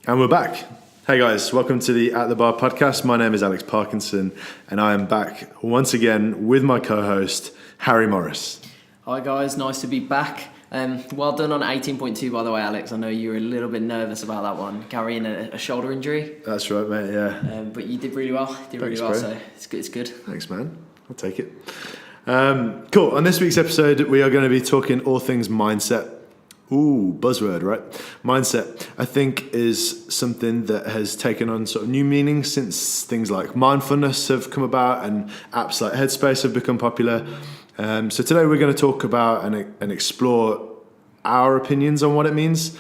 And we're back. Hey guys, welcome to the At the Bar podcast. My name is Alex Parkinson, and I am back once again with my co-host, Harry Morris. Hi guys, nice to be back. Well done on 18.2, by the way, Alex. I know you were a little bit nervous about that one, carrying a shoulder injury. That's right, mate, yeah. But you did really well. Thanks, So it's good. Thanks, man. I'll take it. Cool. On this week's episode, we are going to be talking all things mindset. Ooh, buzzword, right? Mindset, I think, is something that has taken on sort of new meaning since things like mindfulness have come about and apps like Headspace have become popular. So today we're going to talk about and explore our opinions on what it means,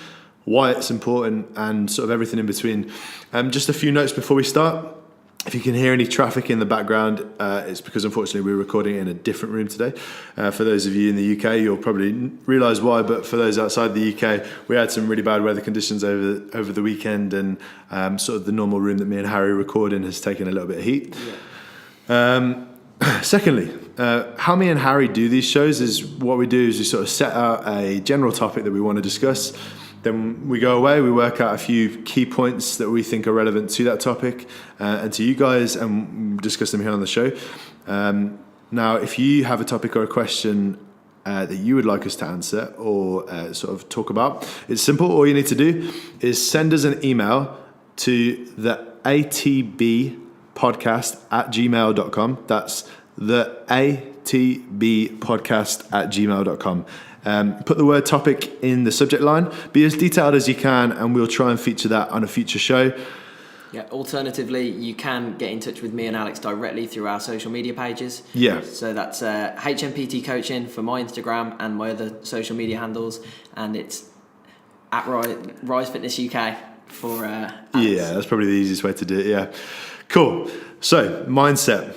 why it's important, and sort of everything in between. Just a few notes before we start. If you can hear any traffic in the background, it's because unfortunately we're recording in a different room today. For those of you in the UK, you'll probably realise why, but for those outside the UK, we had some really bad weather conditions over the weekend, and sort of the normal room that me and Harry record in has taken a little bit of heat. Yeah. Secondly, how me and Harry do these shows is what we do is we sort of set out a general topic that we want to discuss. Then we go away, we work out a few key points that we think are relevant to that topic and to you guys, and discuss them here on the show. Now, if you have a topic or a question that you would like us to answer or sort of talk about, it's simple. All you need to do is send us an email to the atbpodcast@gmail.com. That's the atbpodcast@gmail.com. Put the word topic in the subject line. Be as detailed as you can, and we'll try and feature that on a future show. Yeah. Alternatively, you can get in touch with me and Alex directly through our social media pages. Yeah. So that's HMPT Coaching for my Instagram and my other social media handles, and it's at Rise Fitness UK for Alex. Yeah, that's probably the easiest way to do it. Yeah. Cool. So mindset.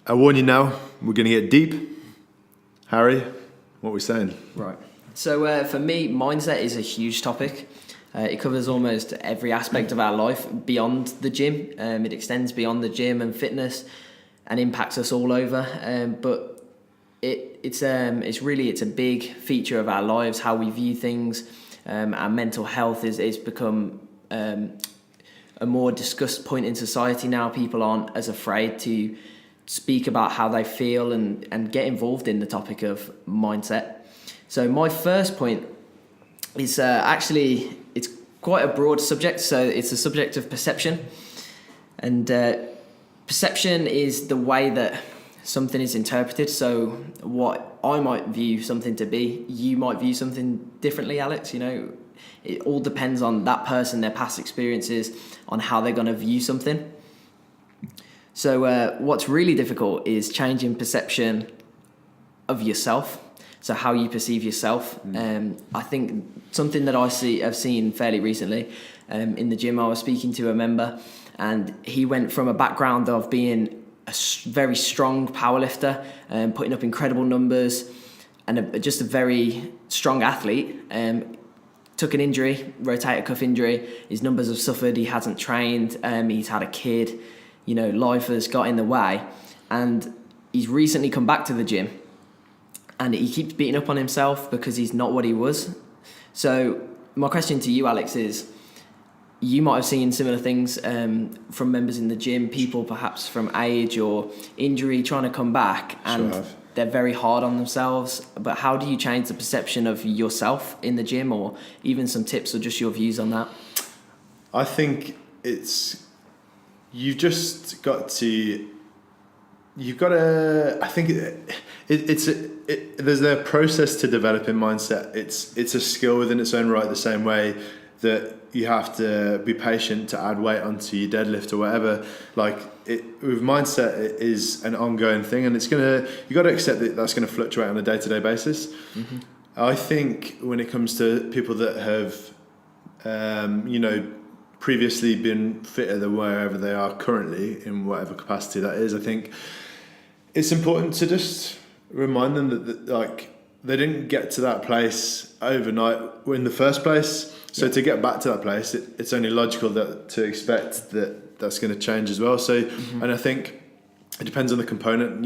I warn you now, we're going to get deep. Harry, what are we saying? Right. So for me, mindset is a huge topic. It covers almost every aspect of our life beyond the gym. It extends beyond the gym and fitness, and impacts us all over. But it's a big feature of our lives, how we view things. Our mental health is become a more discussed point in society now. People aren't as afraid to speak about how they feel and get involved in the topic of mindset. So my first point is it's quite a broad subject. So it's the subject of perception. And perception is the way that something is interpreted. So what I might view something to be, you might view something differently, Alex. You know, it all depends on that person, their past experiences, on how they're going to view something. So what's really difficult is changing perception of yourself, so how you perceive yourself. I think something that I've seen fairly recently in the gym, I was speaking to a member, and he went from a background of being a very strong powerlifter, putting up incredible numbers, and just a very strong athlete. Took an injury, rotator cuff injury. His numbers have suffered. He hasn't trained. He's had a kid. You know, life has got in the way, and he's recently come back to the gym, and he keeps beating up on himself because he's not what he was. So my question to you, Alex, is you might have seen similar things from members in the gym, people perhaps from age or injury trying to come back, and they're very hard on themselves. But how do you change the perception of yourself in the gym, or even some tips or just your views on that? I think you've just got to. I think there's a process to developing mindset. It's a skill within its own right, the same way that you have to be patient to add weight onto your deadlift or whatever. With mindset, it is an ongoing thing, and you got to accept that that's going to fluctuate on a day-to-day basis. Mm-hmm. I think when it comes to people that have, previously been fitter than wherever they are currently, in whatever capacity that is, I think it's important to just remind them that they didn't get to that place overnight in the first place. So to get back to that place, it's only logical to expect that's going to change as well. So, and I think it depends on the component.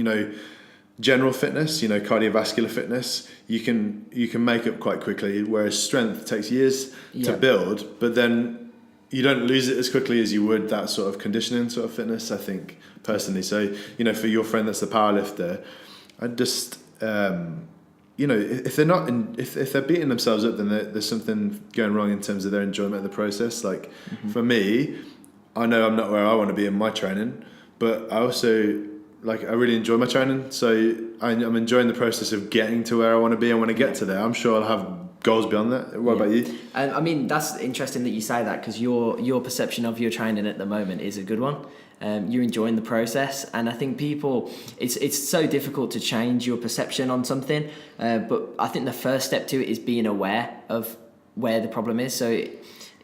General fitness, cardiovascular fitness, you can make up quite quickly, whereas strength takes years to build. But then you don't lose it as quickly as you would that sort of conditioning sort of fitness, I think, personally. So, for your friend that's the powerlifter, I just, if they're not if they're beating themselves up, then there's something going wrong in terms of their enjoyment of the process. Like for me, I know I'm not where I want to be in my training, but I also I really enjoy my training. So I'm enjoying the process of getting to where I want to be. And when I get to there, I'm sure I'll have goals beyond that. What about you? And I mean, that's interesting that you say that, because your perception of your training at the moment is a good one. You're enjoying the process, and I think it's so difficult to change your perception on something. But I think the first step to it is being aware of where the problem is. So,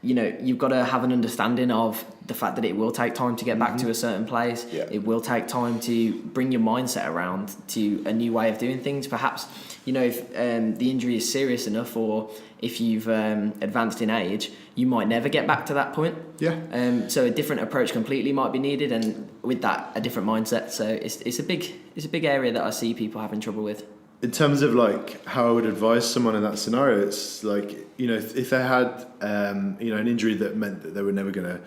you've got to have an understanding of the fact that it will take time to get back to a certain place. Yeah. It will take time to bring your mindset around to a new way of doing things. Perhaps, if the injury is serious enough, or if you've advanced in age, you might never get back to that point. Yeah. So a different approach completely might be needed, and with that, a different mindset. So it's a big area that I see people having trouble with. In terms of how I would advise someone in that scenario, it's if they had an injury that meant that they were never going to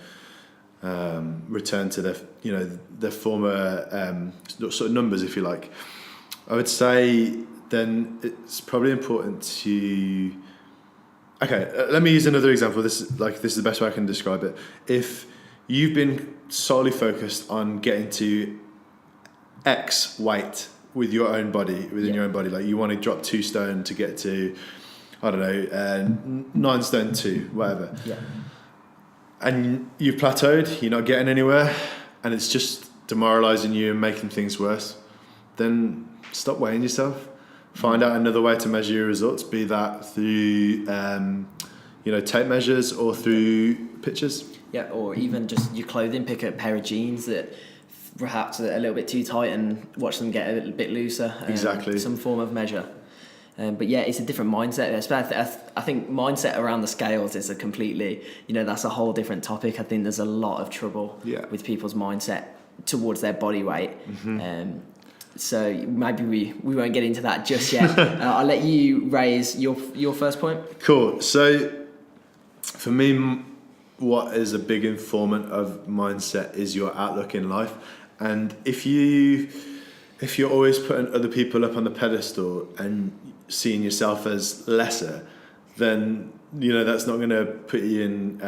return to their former sort of numbers, if you like, I would say then it's probably important to. Okay, let me use another example. This is the best way I can describe it. If you've been solely focused on getting to X weight with your own body, within your own body, you want to drop 2 stone to get to, I don't know, 9 stone 2, whatever. Yeah. And you've plateaued, you're not getting anywhere, and it's just demoralising you and making things worse, then stop weighing yourself. Find out another way to measure your results, be that through, tape measures or through pictures. Yeah, or even just your clothing. Pick a pair of jeans that perhaps are a little bit too tight and watch them get a little bit looser. Exactly. Some form of measure. But yeah, it's a different mindset. I think mindset around the scales is a completely, that's a whole different topic. I think there's a lot of trouble with people's mindset towards their body weight. Mm-hmm. So maybe we won't get into that just yet. I'll let you raise your first point. Cool. So for me, what is a big informant of mindset is your outlook in life. And if you're always putting other people up on the pedestal and seeing yourself as lesser, then that's not going to put you in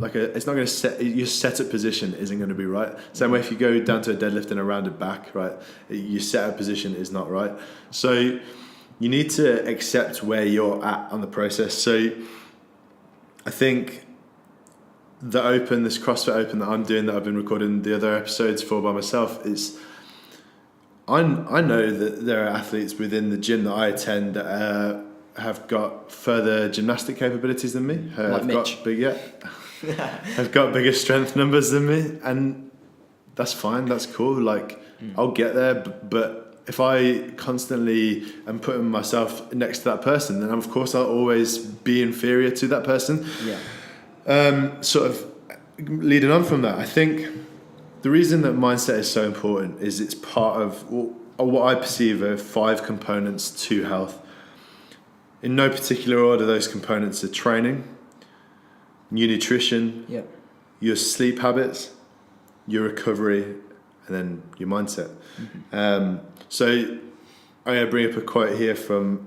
it's not going to set your setup position isn't going to be right. Same way if you go down to a deadlift and a rounded back, right, your setup position is not right. So you need to accept where you're at on the process. So I think this CrossFit Open that I'm doing, that I've been recording the other episodes for by myself, is I know that there are athletes within the gym that I attend that have got further gymnastic capabilities than me. Like Mitch. Have got bigger strength numbers than me, and that's fine. That's cool. I'll get there, but if I constantly am putting myself next to that person, then of course I'll always be inferior to that person. Yeah. Sort of leading on from that, I think the reason that mindset is so important is it's part of what I perceive are 5 components to health. In no particular order, those components are training, your nutrition, your sleep habits, your recovery, and then your mindset. Mm-hmm. So I bring up a quote here from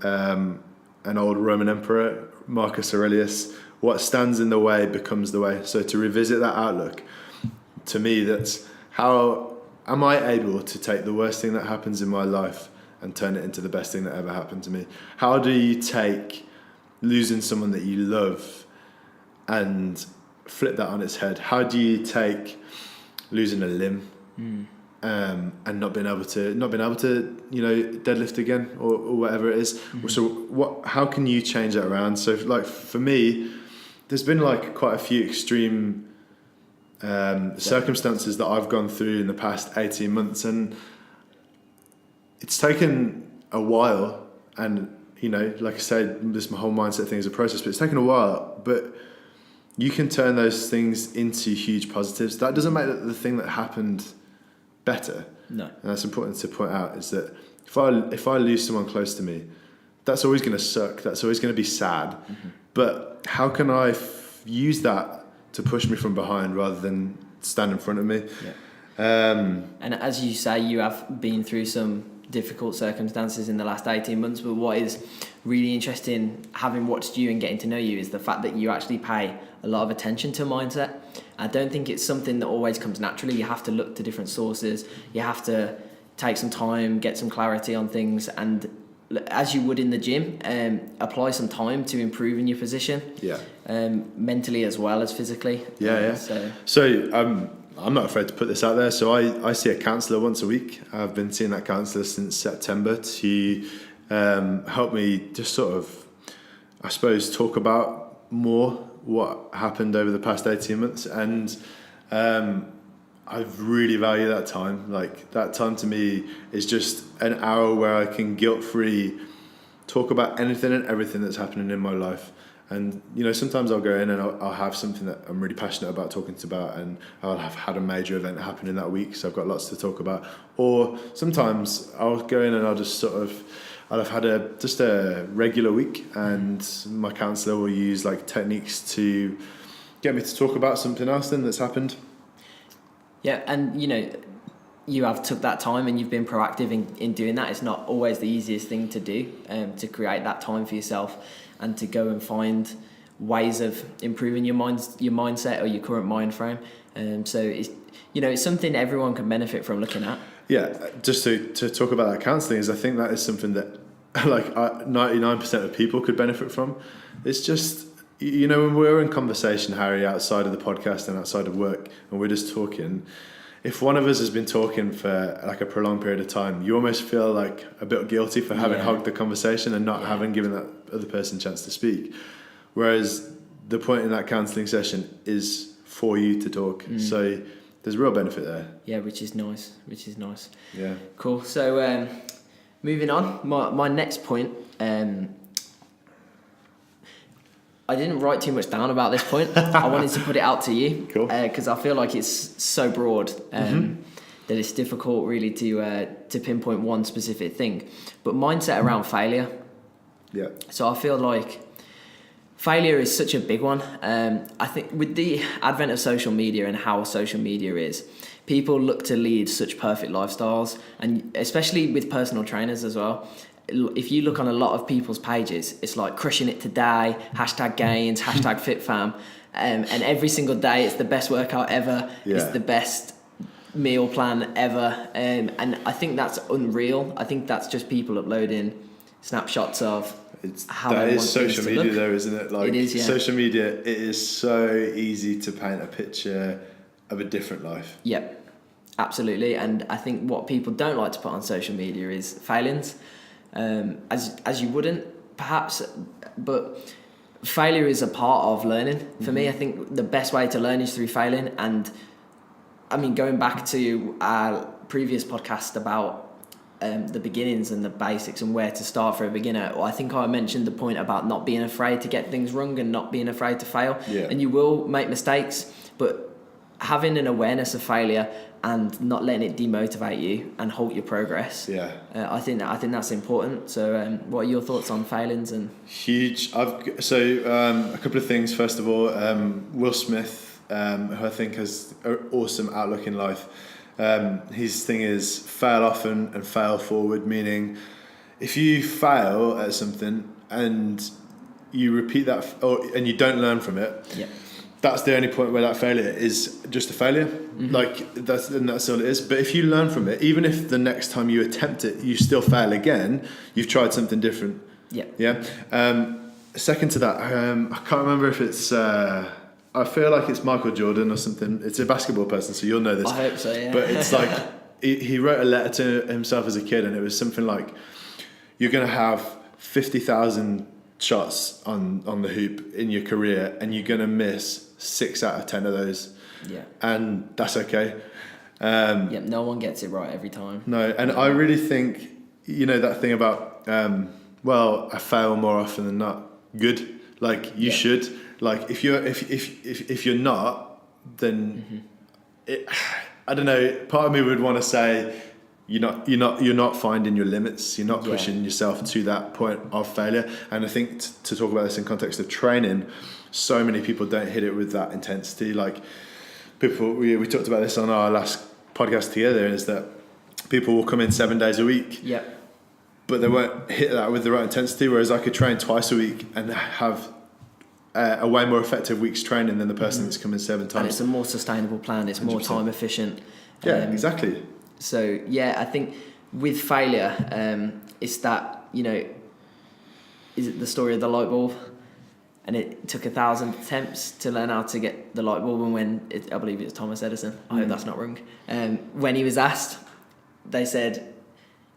an old Roman emperor, Marcus Aurelius: "What stands in the way becomes the way." So to revisit that outlook, to me, that's how am I able to take the worst thing that happens in my life and turn it into the best thing that ever happened to me? How do you take losing someone that you love and flip that on its head? How do you take losing a limb and not being able to deadlift again or whatever it is? Mm-hmm. So how can you change that around? So for me, there's been quite a few extreme circumstances that I've gone through in the past 18 months, and it's taken a while, and like I said, this whole mindset thing is a process, but it's taken a while, but you can turn those things into huge positives. That doesn't make the thing that happened better. No. And that's important to point out, is that if I lose someone close to me, that's always going to suck, that's always going to be sad. Mm-hmm. But how can I use that to push me from behind rather than stand in front of me. And as you say, you have been through some difficult circumstances in the last 18 months, but what is really interesting, having watched you and getting to know you, is the fact that you actually pay a lot of attention to mindset. I don't think it's something that always comes naturally. You have to look to different sources. You have to take some time, get some clarity on things, and as you would in the gym, apply some time to improving your position. Mentally as well as physically. So I'm not afraid to put this out there. So I see a counsellor once a week. I've been seeing that counsellor since September to help me just sort of, I suppose, talk about more what happened over the past 18 months. And I really value that time. Like, that time to me is just an hour where I can guilt-free talk about anything and everything that's happening in my life. And, you know, sometimes I'll go in and I'll have something that I'm really passionate about talking about, and I'll have had a major event happen in that week, so I've got lots to talk about. Or sometimes I'll go in and I'll have had a regular week, and my counsellor will use like techniques to get me to talk about something else then that's happened. Yeah, and you know, you have took that time and you've been proactive in doing that. It's not always the easiest thing to do, to create that time for yourself and to go and find ways of improving your mindset or your current mind frame. So it's something everyone can benefit from looking at. Yeah, just to talk about that counselling, is I think that is something that like 99% of people could benefit from. It's just, you know, when we're in conversation, Harry, outside of the podcast and outside of work, and we're just talking, if one of us has been talking for like a prolonged period of time, you almost feel like a bit guilty for having hogged the conversation and not having given that other person a chance to speak. Whereas the point in that counselling session is for you to talk. So there's real benefit there. Yeah, which is nice. Yeah. Cool. So moving on, my next point, I didn't write too much down about this point. I wanted to put it out to you. Cool. Because I feel like it's so broad that it's difficult really to pinpoint one specific thing. But mindset around failure. Yeah. So I feel like failure is such a big one. I think with the advent of social media and how social media is, people look to lead such perfect lifestyles, and especially with personal trainers as well. If you look on a lot of people's pages, it's like crushing it today, #gains, #fitfam, and every single day it's the best workout ever, it's the best meal plan ever, and I think that's unreal. I think that's just people uploading snapshots of how that they is want social things to media look. though, isn't it? Like, it is, yeah. Social media, it is so easy to paint a picture of a different life. Yep, absolutely. And I think what people don't like to put on social media is failings. As you wouldn't, perhaps, but failure is a part of learning. For me, I think the best way to learn is through failing. And I mean, going back to our previous podcast about the beginnings and the basics and where to start for a beginner, I think I mentioned the point about not being afraid to get things wrong and not being afraid to fail. Yeah. And you will make mistakes, but having an awareness of failure and not letting it demotivate you and halt your progress. Yeah. I think that's important. So, what are your thoughts on failings and huge? A couple of things. First of all, Will Smith, who I think has an awesome outlook in life. His thing is fail often and fail forward, meaning if you fail at something and you repeat that, and you don't learn from it. That's the only point where that failure is just a failure. Like that's all it is. But if you learn from it, even if the next time you attempt it, you still fail again, you've tried something different. Yeah. Second to that, I can't remember if it's. I feel like it's Michael Jordan or something. It's a basketball person, so you'll know this. I hope so. Yeah. But it's like he wrote a letter to himself as a kid, and it was something like, "You're going to have 50,000 shots on the hoop in your career, and you're going to miss 6 out of 10 of those. Yeah. And that's okay." No one gets it right every time. No, and I really think, you know, that thing about, I fail more often than not. Good. Like, you should. Like, if you're not, then I don't know. Part of me would want to say, you're not finding your limits. You're not Yeah. pushing yourself to that point of failure. And I think to talk about this in context of training, so many people don't hit it with that intensity. Like people, we talked about this on our last podcast together, is that people will come in 7 days a week, Yep. but they won't hit that with the right intensity. Whereas I could train twice a week and have a way more effective week's training than the person that's coming 7 times. And it's a more sustainable plan. It's more 100%. time efficient. Yeah, exactly. So yeah, I think with failure, it's that, you know, is it the story of the light bulb? And it took 1,000 attempts to learn how to get the light bulb. And I believe it was Thomas Edison. I hope that's not wrong. When he was asked, they said,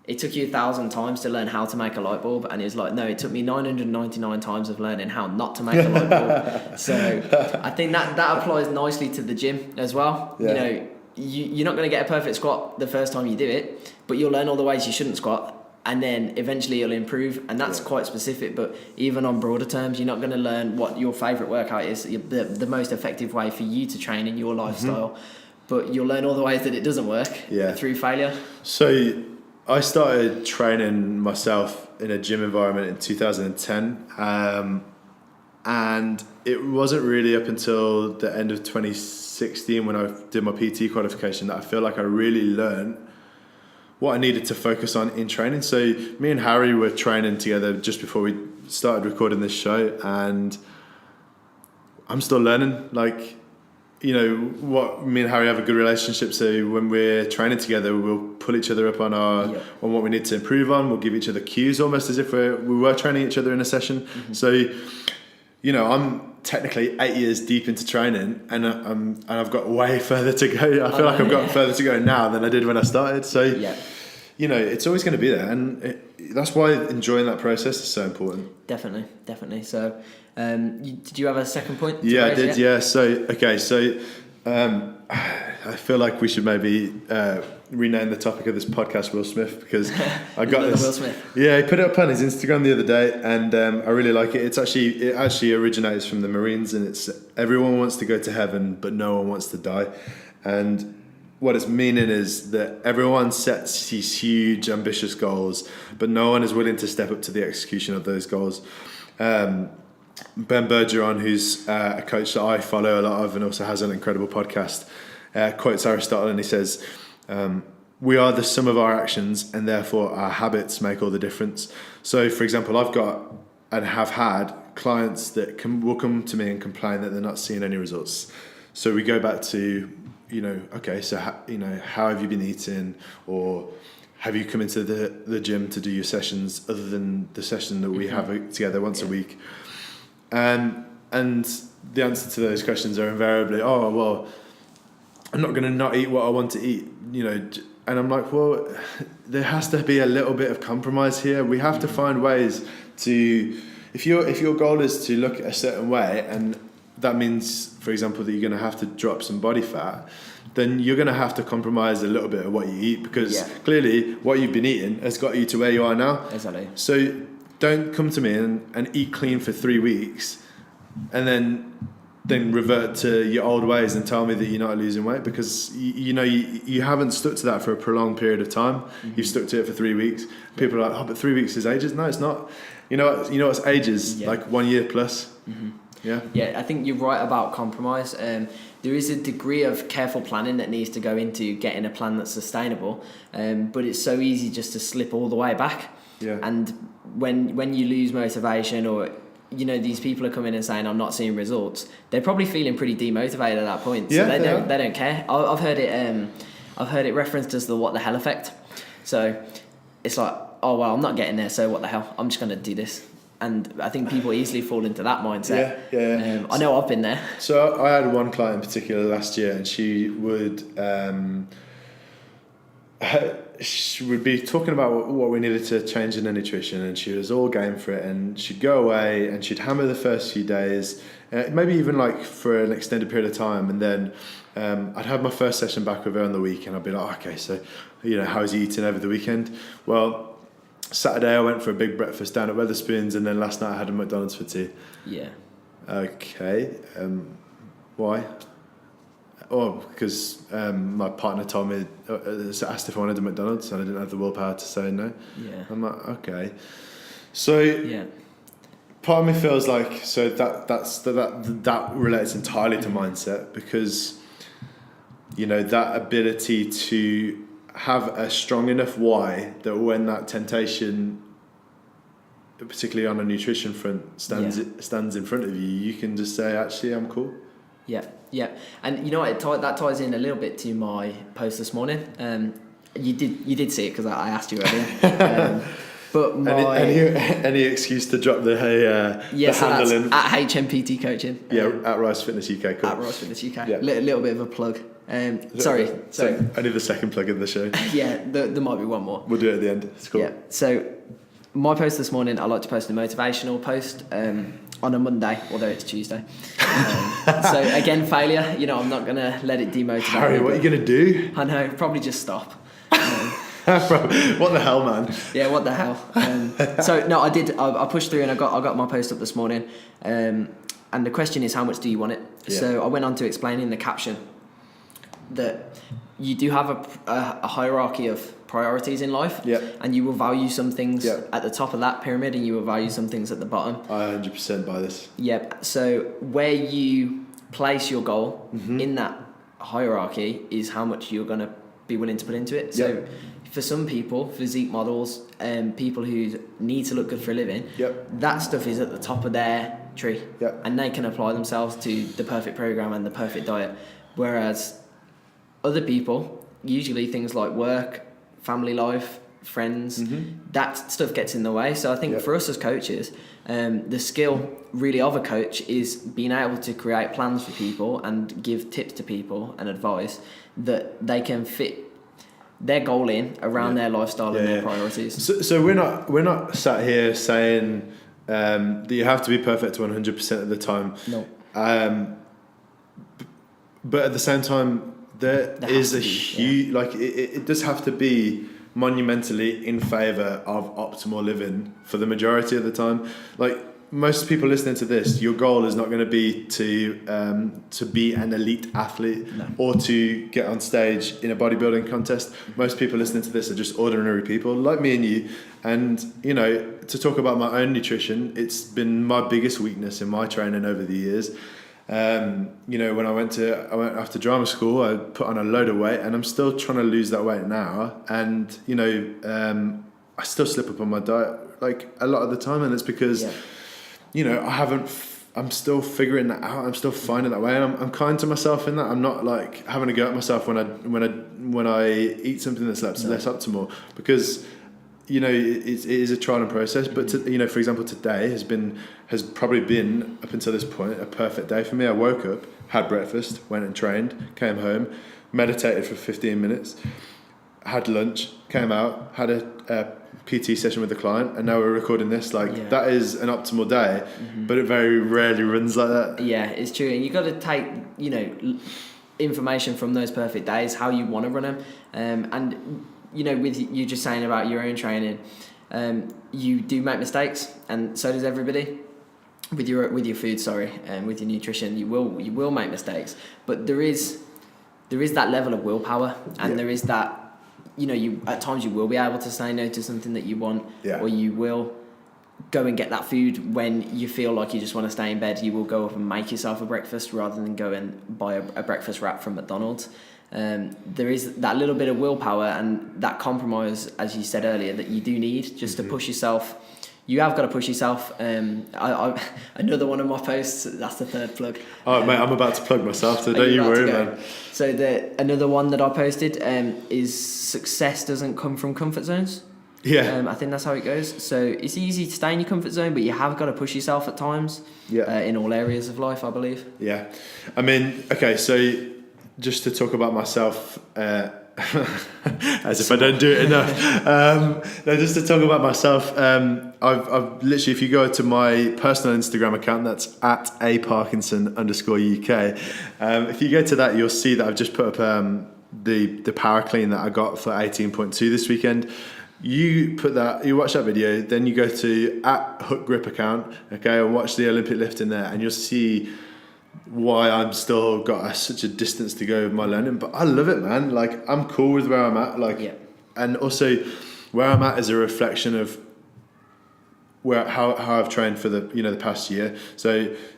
it took you 1,000 times to learn how to make a light bulb. And he was like, no, it took me 999 times of learning how not to make a light bulb. So I think that applies nicely to the gym as well. Yeah. You know, you're not going to get a perfect squat the first time you do it, but you'll learn all the ways you shouldn't squat. And then eventually you'll improve, and that's quite specific. But even on broader terms, you're not going to learn what your favourite workout is, the most effective way for you to train in your lifestyle. But you'll learn all the ways that it doesn't work through failure. So I started training myself in a gym environment in 2010, and it wasn't really up until the end of 2016 when I did my PT qualification that I feel like I really learned what I needed to focus on in training. So me and Harry were training together just before we started recording this show, and I'm still learning. Like, you know, what me and Harry have a good relationship. So when we're training together, we'll pull each other up on on what we need to improve on. We'll give each other cues, almost as if we were training each other in a session. So, you know, I'm technically 8 years deep into training, and I've got way further to go. I feel like I've got further to go now than I did when I started. So, you know, it's always going to be there, and that's why enjoying that process is so important. Definitely. So, did you have a second point? Yeah, I did. Yeah. So, okay. So, I feel like we should maybe rename the topic of this podcast Will Smith, because I got this. Will Smith. Yeah, he put it up on his Instagram the other day, and I really like it. It actually originates from the Marines, and it's everyone wants to go to heaven, but no one wants to die. And what it's meaning is that everyone sets these huge, ambitious goals, but no one is willing to step up to the execution of those goals. Ben Bergeron, who's a coach that I follow a lot of and also has an incredible podcast, quotes Aristotle, and he says, we are the sum of our actions, and therefore our habits make all the difference. So, for example, I've got and have had clients that will come to me and complain that they're not seeing any results. So we go back to, you know, okay, so how have you been eating, or have you come into the gym to do your sessions other than the session that we have together once a week? And the answer to those questions are invariably, oh, well, I'm not going to not eat what I want to eat, you know. And I'm like, well, there has to be a little bit of compromise here. We have to find ways to, if your goal is to look a certain way, and that means, for example, that you're going to have to drop some body fat, then you're going to have to compromise a little bit of what you eat, because clearly what you've been eating has got you to where you are now. Exactly. So don't come to me and eat clean for 3 weeks and then revert to your old ways and tell me that you're not losing weight, because you haven't stuck to that for a prolonged period of time. You've stuck to it for 3 weeks. People are like, oh, but 3 weeks is ages. No, it's not. You know what's ages? Like 1 year plus. Yeah, I think you're right about compromise. There is a degree of careful planning that needs to go into getting a plan that's sustainable, but it's so easy just to slip all the way back. And when you lose motivation, or you know, these people are coming and saying I'm not seeing results, they're probably feeling pretty demotivated at that point. So they don't care. I've heard it referenced as the what the hell effect. So it's like, oh well, I'm not getting there, so what the hell? I'm just going to do this. And I think people easily fall into that mindset. I know I've been there. So I had one client in particular last year, and she would be talking about what we needed to change in her nutrition, and she was all game for it, and she'd go away and she'd hammer the first few days, maybe even like for an extended period of time, and then I'd have my first session back with her on the week, and I'd be like, okay, so how's you eating over the weekend? Well, Saturday I went for a big breakfast down at Wetherspoons, and then last night I had a McDonald's for tea. Yeah. Okay. Why? because my partner told me, asked if I wanted a McDonald's, and I didn't have the willpower to say no. Yeah. I'm like, okay. So Yeah. part of me feels like that relates entirely to mindset, because that ability to have a strong enough why that when that temptation, particularly on a nutrition front, stands in front of you, you can just say, actually, I'm cool. Yeah, and you know what? That ties in a little bit to my post this morning. You did see it because I asked you earlier. But any excuse to drop the handle in at HMPT Coaching. At Rise Fitness UK. Cool. At Rise Fitness UK. Yeah. Little bit of a plug. Sorry. Only the second plug in the show. Yeah, there might be one more. We'll do it at the end. It's cool. Yeah. So my post this morning, I like to post a motivational post on a Monday, although it's Tuesday. So again, failure. I'm not gonna let it demotivate Harry, me. what are you gonna do? I know, probably just stop. What the hell, man? Yeah, what the hell? So no, I did. I pushed through and I got my post up this morning. And the question is, how much do you want it? Yeah. So I went on to explain in the caption that you do have a hierarchy of priorities in life, and you will value some things at the top of that pyramid, and you will value some things at the bottom. I 100% buy this. Yep. So where you place your goal in that hierarchy is how much you're going to be willing to put into it. So for some people, physique models, people who need to look good for a living, that stuff is at the top of their tree, and they can apply themselves to the perfect program and the perfect diet. Whereas other people, usually things like work, family life, friends, that stuff gets in the way. So I think for us as coaches, the skill really of a coach is being able to create plans for people and give tips to people and advice that they can fit their goal in around their lifestyle and their priorities. So we're not sat here saying that you have to be perfect 100% of the time. No. But at the same time, there is a huge, it does have to be monumentally in favour of optimal living for the majority of the time. Like most people listening to this, your goal is not going to be to be an elite athlete or to get on stage in a bodybuilding contest. Most people listening to this are just ordinary people like me and you. And, to talk about my own nutrition, it's been my biggest weakness in my training over the years. When I went after drama school, I put on a load of weight, and I'm still trying to lose that weight now. And I still slip up on my diet like a lot of the time, and it's because I'm still figuring that out. I'm still finding that way, and I'm kind to myself in that. I'm not like having a go at myself when I eat something that's less optimal, because it is a trial and process. But for example, today has probably been, up until this point, a perfect day for me. I woke up, had breakfast, went and trained, came home, meditated for 15 minutes, had lunch, came out, had a PT session with the client, and now we're recording this. That is an optimal day, but it very rarely runs like that. Yeah, it's true. And you got to take, information from those perfect days, how you want to run them. And with you just saying about your own training, you do make mistakes, and so does everybody. With your food, and with your nutrition, you will make mistakes. But there is that level of willpower, and there is that, you at times you will be able to say no to something that you want, or you will go and get that food when you feel like you just want to stay in bed. You will go up and make yourself a breakfast rather than go and buy a breakfast wrap from McDonald's. There is that little bit of willpower and that compromise, as you said earlier, that you do need just to push yourself. You have got to push yourself. Another one of my posts, that's the third plug. Oh, mate, I'm about to plug myself, so don't you worry, man. So another one that I posted is success doesn't come from comfort zones. Yeah. I think that's how it goes. So it's easy to stay in your comfort zone, but you have got to push yourself at times. In all areas of life, I believe. Yeah. I mean, okay, so just to talk about myself, as if I don't do it enough. Just to talk about myself, I've literally, if you go to my personal Instagram account, that's at @aparkinson_UK. If you go to that, you'll see that I've just put up the power clean that I got for 18.2 this weekend. You watch that video, then you go to @hookgrip account, okay, and watch the Olympic lift in there, and you'll see why I'm still got such a distance to go with my learning, but I love it, man. Like, I'm cool with where I'm at. Like, Yeah. and also where I'm at is a reflection of how I've trained for the past year. So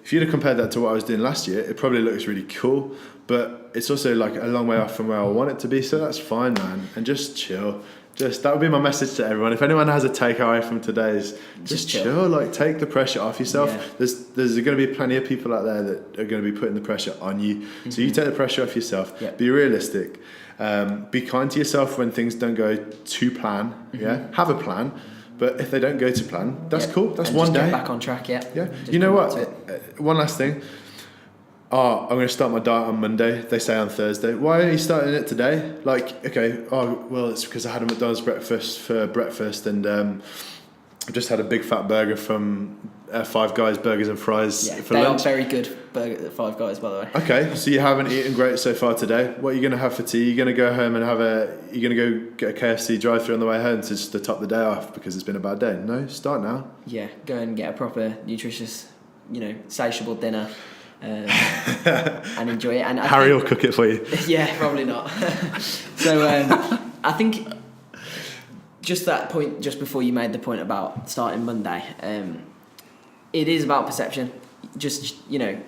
if you'd have compared that to what I was doing last year, it probably looks really cool, but it's also like a long way off from where I want it to be. So that's fine, man. And just chill. That would be my message to everyone. If anyone has a takeaway from today's, just chill. Like, take the pressure off yourself. Yeah. There's going to be plenty of people out there that are going to be putting the pressure on you. Mm-hmm. So you take the pressure off yourself. Yeah. Be realistic. Be kind to yourself when things don't go to plan. Mm-hmm. Yeah, have a plan. But if they don't go to plan, that's cool. That's one day. Get back on track. Yeah. You know what? One last thing. I'm going to start my diet on Monday. They say on Thursday. Why are you starting it today? Like, okay, it's because I had a McDonald's breakfast for breakfast, and I just had a big fat burger from Five Guys Burgers and Fries for lunch. They are very good burger at Five Guys, by the way. Okay, so you haven't eaten great so far today. What are you going to have for tea? You're going to go home and you're going to go get a KFC drive-through on the way home to top the day off because it's been a bad day? No, start now. Yeah, go and get a proper, nutritious, satiable dinner. And enjoy it. And Harry will cook it for you. Yeah, probably not. So I think just that point, just before you made the point about starting Monday, it is about perception. Just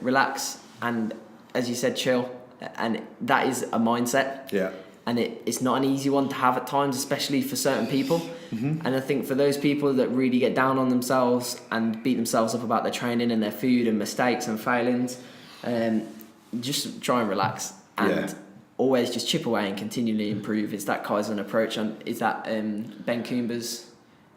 relax, and as you said, chill, and that is a mindset. Yeah. And it's not an easy one to have at times, especially for certain people. Mm-hmm. And I think for those people that really get down on themselves and beat themselves up about their training and their food and mistakes and failings, just try and relax and always just chip away and continually improve. It's that Kaizen approach, and is that Ben Coomber's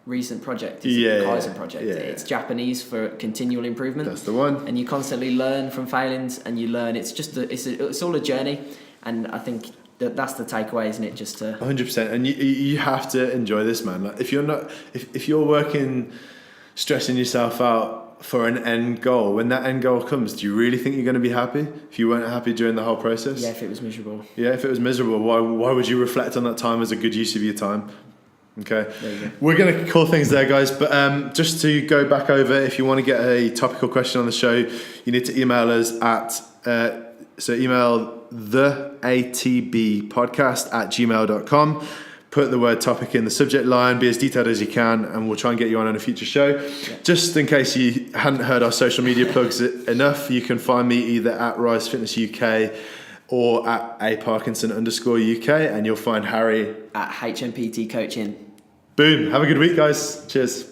recent project? The Kaizen project. It's Japanese for continual improvement. That's the one. And you constantly learn from failings, and you learn. It's just it's all a journey, and I think that's the takeaway, isn't it? Just to 100%, and you have to enjoy this, man. Like, if you're working, stressing yourself out for an end goal, when that end goal comes, do you really think you're going to be happy if you weren't happy during the whole process? Yeah, if it was miserable. Yeah, if it was miserable, why would you reflect on that time as a good use of your time? Okay, there you go. We're going to call things there, guys, but just to go back over, if you want to get a topical question on the show, you need to email us at email theatbpodcast@gmail.com. Put the word topic in the subject line, be as detailed as you can, and we'll try and get you on a future show. Yeah. Just in case you hadn't heard our social media plugs enough, you can find me either at Rise Fitness UK or at @Parkinson_UK, and you'll find Harry at HMPT Coaching. Boom. Have a good week, guys. Cheers.